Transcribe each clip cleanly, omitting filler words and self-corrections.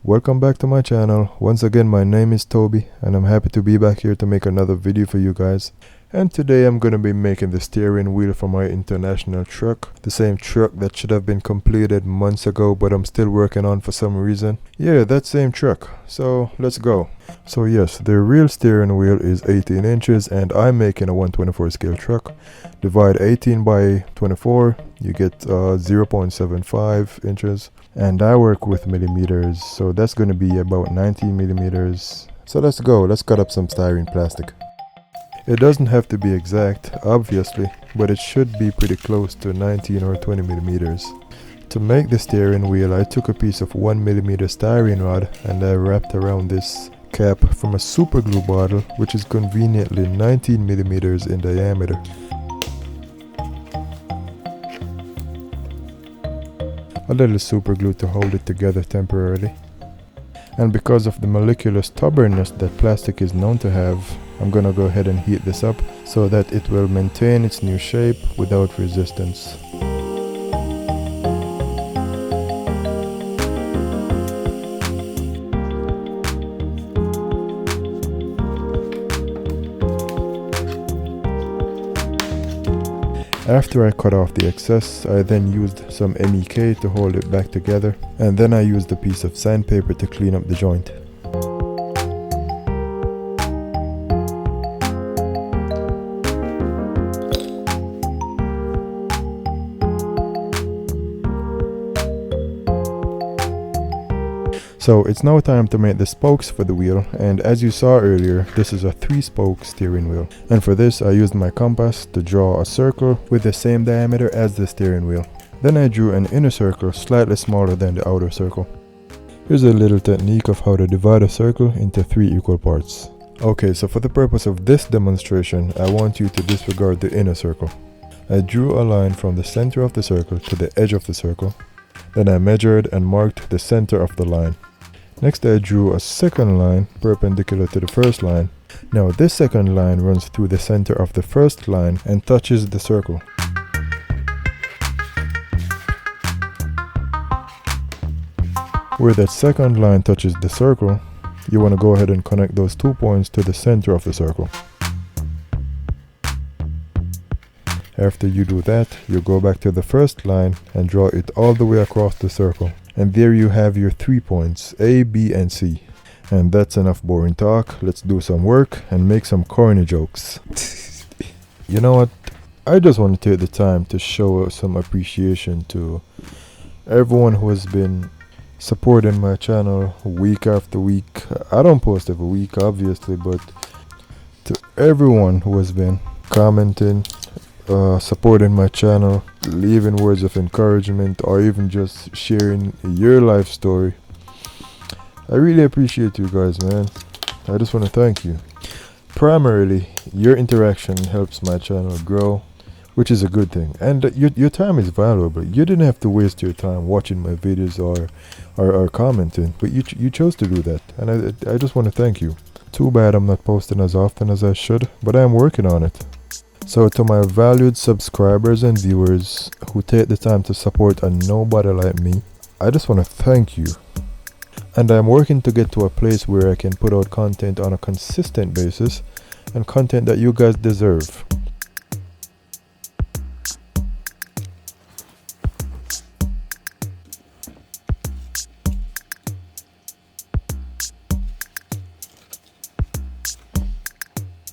Welcome back to my channel. Once again, my name is Toby and I'm happy to be back here to make another video for you guys. And today I'm gonna be making the steering wheel for my International truck. The same truck that should have been completed months ago, but I'm still working on for some reason. Yeah, that same truck. So let's go. So yes, the real steering wheel is 18 inches and I'm making a 124 scale truck. Divide 18 by 24, you get 0.75 inches. And I work with millimeters, so that's going to be about 19 millimeters. So let's go, let's cut up some styrene plastic. It doesn't have to be exact, obviously, but it should be pretty close to 19 or 20 millimeters. To make the steering wheel, I took a piece of 1 millimeter styrene rod and I wrapped around this cap from a super glue bottle, which is conveniently 19 millimeters in diameter. A little super glue to hold it together temporarily. And because of the molecular stubbornness that plastic is known to have, I'm gonna go ahead and heat this up so that it will maintain its new shape without resistance. After I cut off the excess, I then used some MEK to hold it back together, and then I used a piece of sandpaper to clean up the joint. So it's now time to make the spokes for the wheel, and as you saw earlier, this is a 3-spoke steering wheel. And for this I used my compass to draw a circle with the same diameter as the steering wheel. Then I drew an inner circle slightly smaller than the outer circle. Here's a little technique of how to divide a circle into 3 equal parts. Okay, so for the purpose of this demonstration, I want you to disregard the inner circle. I drew a line from the center of the circle to the edge of the circle. Then I measured and marked the center of the line. Next I drew a second line perpendicular to the first line. Now this second line runs through the center of the first line and touches the circle. Where that second line touches the circle, you want to go ahead and connect those 2 points to the center of the circle. After you do that, you go back to the first line and draw it all the way across the circle. And there you have your 3 points, A, B, and C. And that's enough boring talk. Let's do some work and make some corny jokes. You know what? I just want to take the time to show some appreciation to everyone who has been supporting my channel week after week. I don't post every week, obviously, but to everyone who has been commenting, supporting my channel, leaving words of encouragement, or even just sharing your life story. I really appreciate you guys, man. I just want to thank you. Primarily, your interaction helps my channel grow, which is a good thing. And your time is valuable. You didn't have to waste your time watching my videos or commenting, but you chose to do that, and I just want to thank you. Too bad I'm not posting as often as I should, but I'm working on it. So to my valued subscribers and viewers who take the time to support a nobody like me, I just want to thank you. And I'm working to get to a place where I can put out content on a consistent basis, and content that you guys deserve.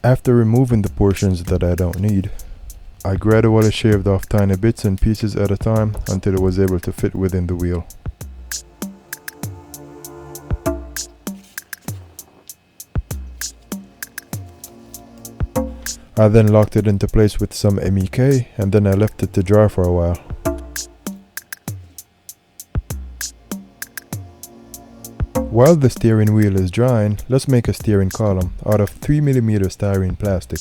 After removing the portions that I don't need, I gradually shaved off tiny bits and pieces at a time until it was able to fit within the wheel. I then locked it into place with some MEK, and then I left it to dry for a while. While the steering wheel is drying, let's make a steering column out of 3mm styrene plastic.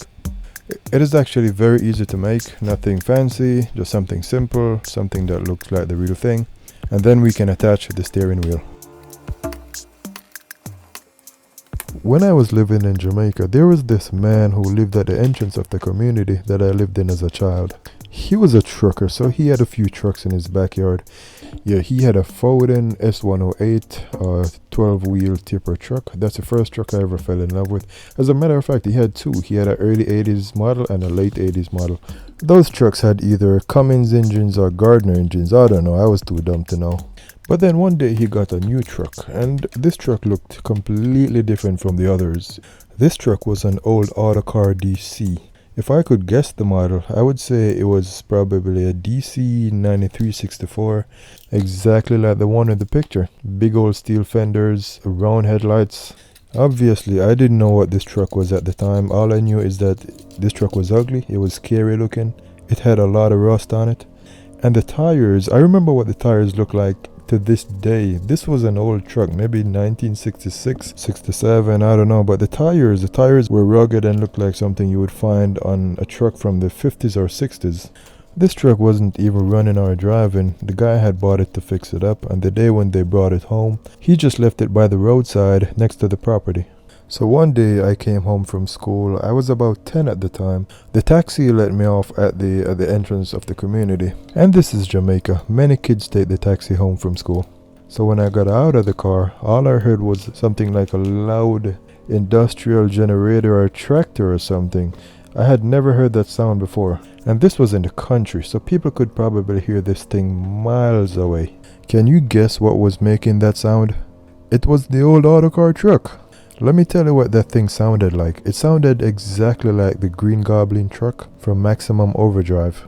It is actually very easy to make, nothing fancy, just something simple, something that looks like the real thing, and then we can attach the steering wheel. When I was living in Jamaica, there was this man who lived at the entrance of the community that I lived in as a child. He was a trucker, so he had a few trucks in his backyard. Yeah, he had a Foden S108 12-wheel tipper truck. That's the first truck I ever fell in love with. As a matter of fact, he had two. He had an early 80s model and a late 80s model. Those trucks had either Cummins engines or Gardner engines. I don't know, I was too dumb to know. But then one day he got a new truck, and this truck looked completely different from the others. This truck was an old Autocar DC. If I could guess the model, I would say it was probably a DC 9364, exactly like the one in the picture. Big old steel fenders, round headlights. Obviously, I didn't know what this truck was at the time. All I knew is that this truck was ugly, it was scary looking, it had a lot of rust on it. And the tires, I remember what the tires looked like to this day. This was an old truck, maybe 1966, 67, I don't know, but the tires were rugged and looked like something you would find on a truck from the 50s or 60s. This truck wasn't even running or driving. The guy had bought it to fix it up, and the day when they brought it home, he just left it by the roadside next to the property. So one day I came home from school. I was about 10 at the time. The taxi let me off at the entrance of the community. And this is Jamaica. Many kids take the taxi home from school. So when I got out of the car, all I heard was something like a loud industrial generator or tractor or something. I had never heard that sound before. And this was in the country, so people could probably hear this thing miles away. Can you guess what was making that sound? It was the old Autocar truck. Let me tell you what that thing sounded like. It sounded exactly like the Green Goblin truck from Maximum Overdrive.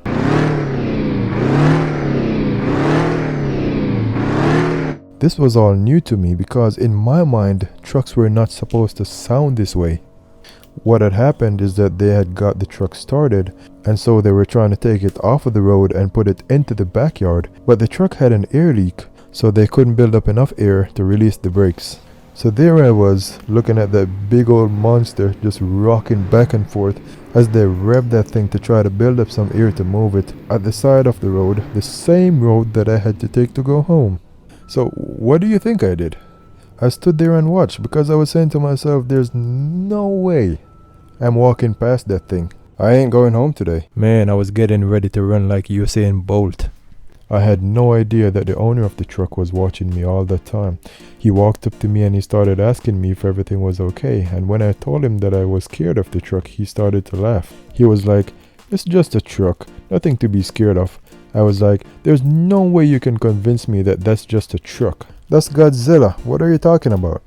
This was all new to me because in my mind, trucks were not supposed to sound this way. What had happened is that they had got the truck started, and so they were trying to take it off of the road and put it into the backyard, but the truck had an air leak, so they couldn't build up enough air to release the brakes. So there I was, looking at that big old monster just rocking back and forth as they revved that thing to try to build up some air to move it at the side of the road, the same road that I had to take to go home. So what do you think I did? I stood there and watched because I was saying to myself, there's no way I'm walking past that thing. I ain't going home today. Man, I was getting ready to run like Usain Bolt. I had no idea that the owner of the truck was watching me all that time. He walked up to me and he started asking me if everything was okay, and when I told him that I was scared of the truck, he started to laugh. He was like, "It's just a truck, nothing to be scared of." I was like, "There's no way you can convince me that that's just a truck. That's Godzilla, what are you talking about?"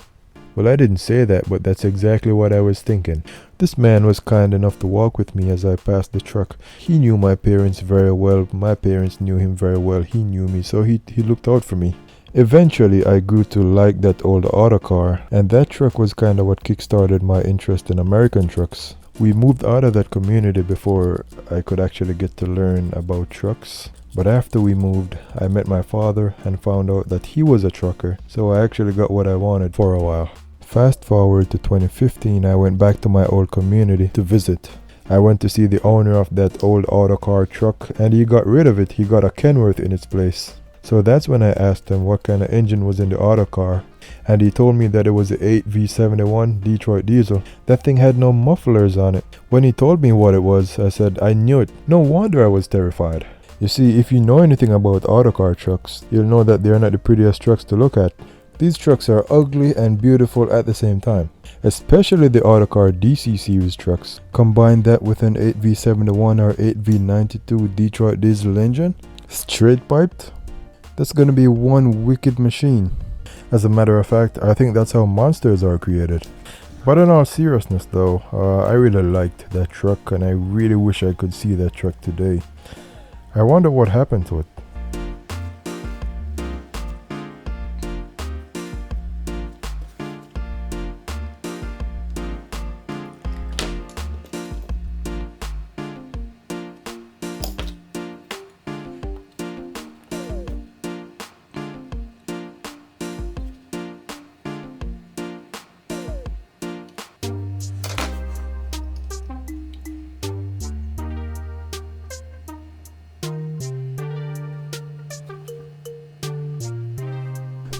Well, I didn't say that, but that's exactly what I was thinking. This man was kind enough to walk with me as I passed the truck. He knew my parents very well. My parents knew him very well. He knew me, so he looked out for me. Eventually, I grew to like that old Autocar, and that truck was kind of what kickstarted my interest in American trucks. We moved out of that community before I could actually get to learn about trucks. But after we moved, I met my father and found out that he was a trucker, so I actually got what I wanted for a while. Fast forward to 2015, I went back to my old community to visit. I went to see the owner of that old Autocar truck, and he got rid of it. He got a Kenworth in its place. So that's when I asked him what kind of engine was in the Autocar, and he told me that it was the 8V71 Detroit diesel. That thing had no mufflers on it. When he told me what it was, I said I knew it. No wonder I was terrified. You see, if you know anything about Autocar trucks, you'll know that they're not the prettiest trucks to look at. These trucks are ugly and beautiful at the same time, especially the Autocar DC series trucks. Combine that with an 8V71 or 8V92 Detroit diesel engine, straight piped, that's gonna be one wicked machine. As a matter of fact, I think that's how monsters are created. But in all seriousness though, I really liked that truck and I really wish I could see that truck today. I wonder what happened to it.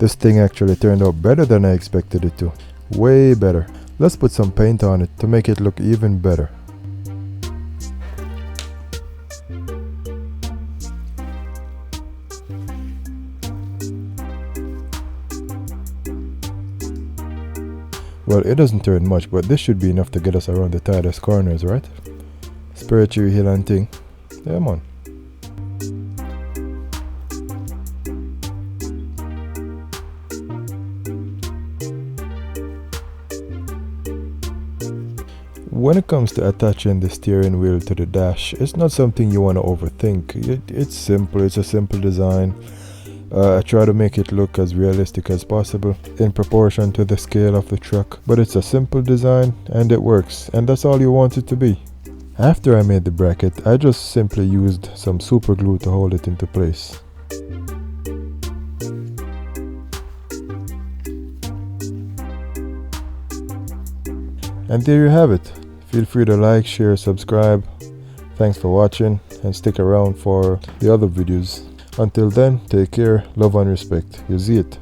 This thing actually turned out better than I expected it to. Way better. Let's put some paint on it to make it look even better. Well, it doesn't turn much, but this should be enough to get us around the tightest corners, right? Spirit your heel and thing. Yeah, man. When it comes to attaching the steering wheel to the dash, it's not something you want to overthink. It's simple, it's a simple design. I try to make it look as realistic as possible in proportion to the scale of the truck, but it's a simple design and it works, and that's all you want it to be. After I made the bracket, I just simply used some super glue to hold it into place. And there you have it. Feel free to like, share, subscribe. Thanks for watching and stick around for the other videos. Until then, take care, love and respect. You see it.